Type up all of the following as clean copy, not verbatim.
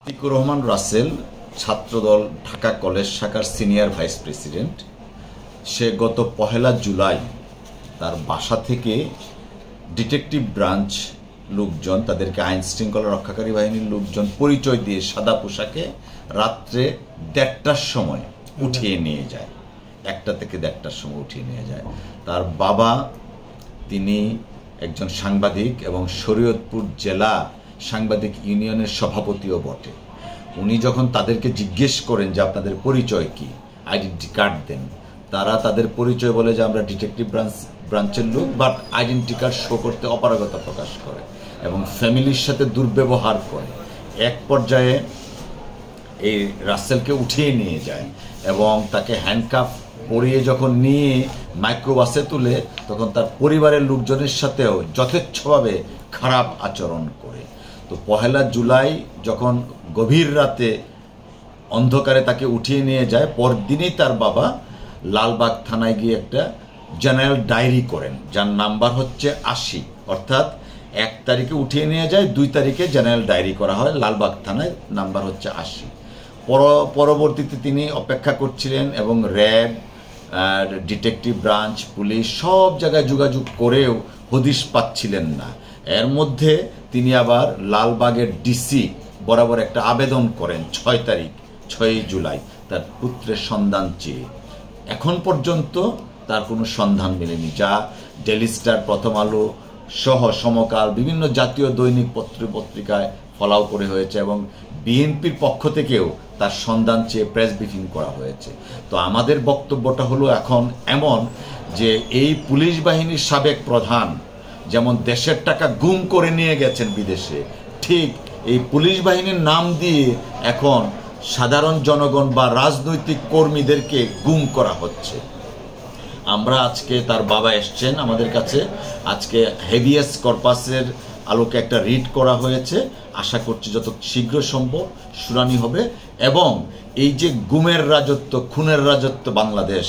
আতিকুর রহমান রাসেল ছাত্রদল Dhaka college শাখার senior vice president. সে গত 1 জুলাই তার বাসা থেকে ডিটেকটিভ ব্রাঞ্চ লোকজন, তাদেরকে আইন শৃঙ্খলা রক্ষাকারী বাহিনীর লোকজন পরিচয় দিয়ে সাদা পোশাকে রাত্রে 1:30টার সময় উঠিয়ে নিয়ে যায়। 1টা থেকে 1:30টার সময় উঠিয়ে নিয়ে যায়। তার বাবা তিনি একজন সাংবাদিক এবং শরীয়তপুর জেলা সাংবাদিক ইউনিয়নের সভাপতিও বটে। উনি যখন তাদেরকে জিজ্ঞেস করেন যে আপনাদের পরিচয় কি, আইডেন্টি কার্ড দেন, তারা তাদের পরিচয় বলে যে আমরা ডিটেকটিভ ব্রাঞ্চের লোক, বাট আইডেন্টি কার্ড শো করতে অপারগতা প্রকাশ করে এবং ফ্যামিলির সাথে দুর্ব্যবহার করে। এক পর্যায়ে এই রাসেলকে উঠিয়ে নিয়ে যায় এবং তাকে হ্যান্ডকাফ পরিয়ে যখন নিয়ে মাইক্রোবাসে তুলে তখন তার পরিবারের লোকজনের সাথেও যথেচ্ছভাবে খারাপ আচরণ করে। তো 1 জুলাই যখন গভীর রাতে অন্ধকারে তাকে উঠিয়ে নিয়ে যায়, পরদিনই তার বাবা লালবাগ থানায় গিয়ে একটা জেনারেল ডায়েরি করেন, যার নাম্বার হচ্ছে 80। অর্থাৎ 1 তারিখে উঠিয়ে নিয়ে যায়, 2 তারিখে জেনারেল ডায়েরি করা হয়, লালবাগ থানায় নাম্বার হচ্ছে 80। পরবর্তীতে তিনি অপেক্ষা করছিলেন এবং র্যাব, ডিটেকটিভ ব্রাঞ্চ, পুলিশ সব জায়গায় যোগাযোগ করেও হদিশ পাচ্ছিলেন না। এর মধ্যে তিনি আবার লালবাগের ডিসি বরাবর একটা আবেদন করেন 6 জুলাই তার পুত্রের সন্ধান চেয়ে। এখন পর্যন্ত তার কোনো সন্ধান মেলেনি, যা ডেইলি স্টার, প্রথম আলো সহ সমকাল বিভিন্ন জাতীয় দৈনিক পত্রিকায় ফলাও করে হয়েছে এবং বিএনপির পক্ষ থেকেও তার সন্ধান চেয়ে প্রেস ব্রিফিং করা হয়েছে। তো আমাদের বক্তব্যটা হলো এখন এমন যে এই পুলিশ বাহিনীর সাবেক প্রধান যেমন দেশের টাকা গুম করে নিয়ে গেছেন বিদেশে, ঠিক এই পুলিশ বাহিনীর নাম দিয়ে এখন সাধারণ জনগণ বা রাজনৈতিক কর্মীদেরকে গুম করা হচ্ছে। আমরা আজকে, তার বাবা এসছেন আমাদের কাছে, আজকে হেভিয়াস কর্পাসের আলোকে একটা রিট করা হয়েছে। আশা করছি যত শীঘ্র সম্ভব শুনানি হবে এবং এই যে গুমের রাজত্ব, খুনের রাজত্ব বাংলাদেশ,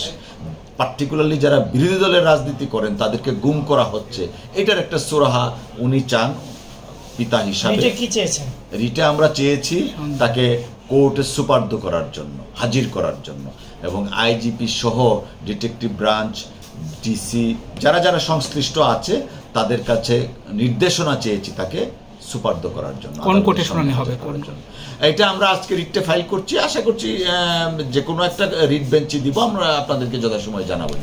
পার্টিকুলারলি যারা বিরোধী দলের রাজনীতি করেন তাদেরকে গুম করা হচ্ছে, এটার একটা সুরাহা উনি চান পিতা হিসাবে। রিটে আমরা চেয়েছি তাকে কোর্টে সুপার্দ করার জন্য, হাজির করার জন্য, এবং আইজিপি সহ ডিটেকটিভ ব্রাঞ্চ, ডিসি যারা যারা সংশ্লিষ্ট আছে তাদের কাছে নির্দেশনা চেয়েছি তাকে সুপার্দ করার জন্য। কোন কোর্টে শুনানি হবে? এটা আমরা আজকে রিটে ফাইল করছি, আশা করছি যে কোনো একটা রিট বেঞ্চে দিব, আমরা আপনাদেরকে যথাসময়ে জানাবো।